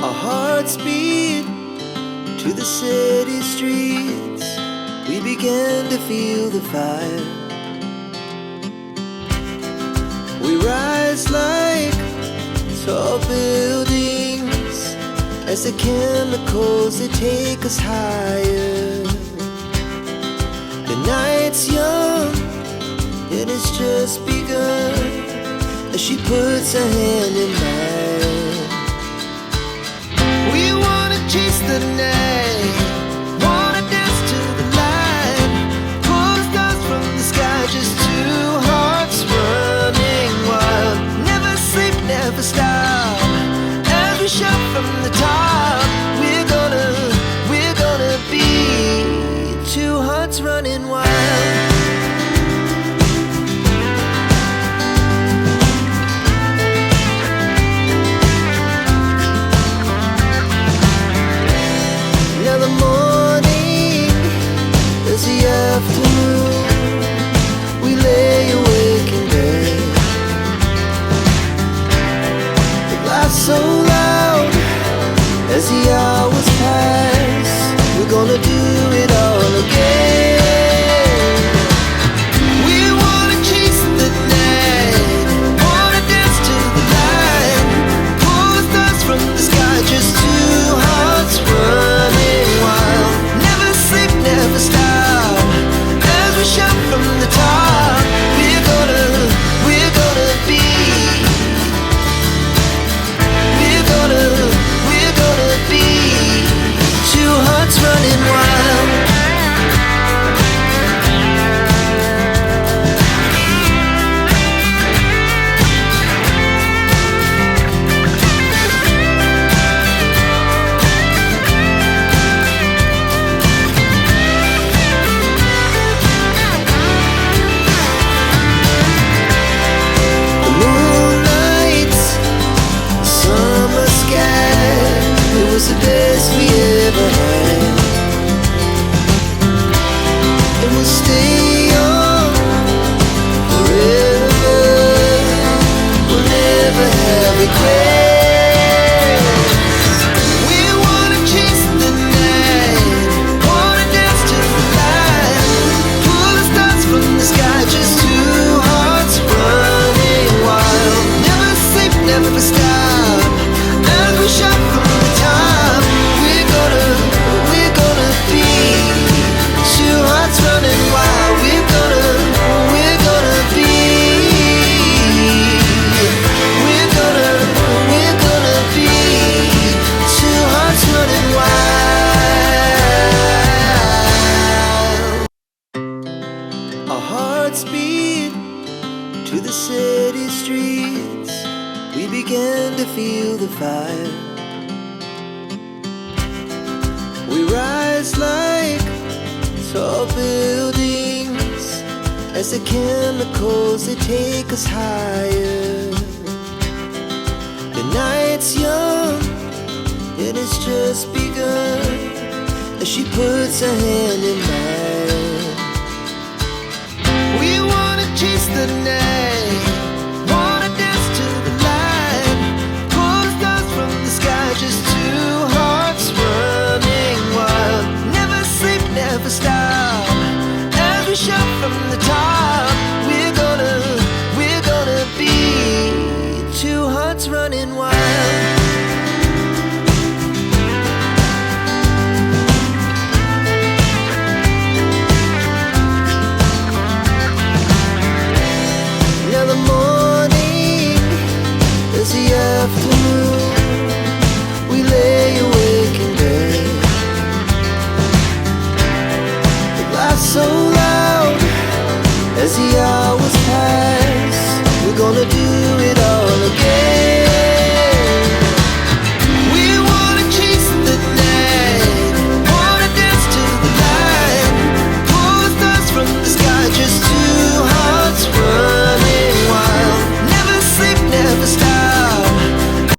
Our hearts beat to the city streets. We began to feel the fire. We rise like tall buildings as the chemicals, they take us higher. The night's young, it has just begun, as she puts her hand in mine. We wanna chase the night, wanna dance to the light, pull stars from the sky, just two hearts running wild. Never sleep, never stop, as we shout from the top. We're gonna be two hearts running wild. Now the morning is the afternoon. We lay awake in bed. The laughs so loud as the hours pass. We're gonna do it all again. We wanna chase the night, wanna dance to the light, pull the stars from the sky, just two hearts running wild. Never sleep, never stop, as we shout from the top. We're gonna be, we're gonna be two hearts running wild. The moonlight, summer sky, it was the best we ever had. And we'll stay on forever. We'll never have regrets. We wanna chase the night, wanna dance to the light, pull the stars from the sky, just two hearts running wild. Never sleep, never stop, as we shout from the top. We're gonna be two hearts running wild. We're gonna be, we're gonna be two hearts running wild. Our hearts beat to the city streets. We began to feel the fire. We rise like tall buildings as the chemicals, they take us higher. The night's young, it has just begun, as she puts her hand in mine. We wanna chase the night, wanna dance to the light, pull the stars from the sky, just two hearts running wild. Never sleep, never stop, as we shout from the top. We're gonna be two hearts running wild. Now the morning is the afternoon. We lay awake in bed. The laughs so loud as the hours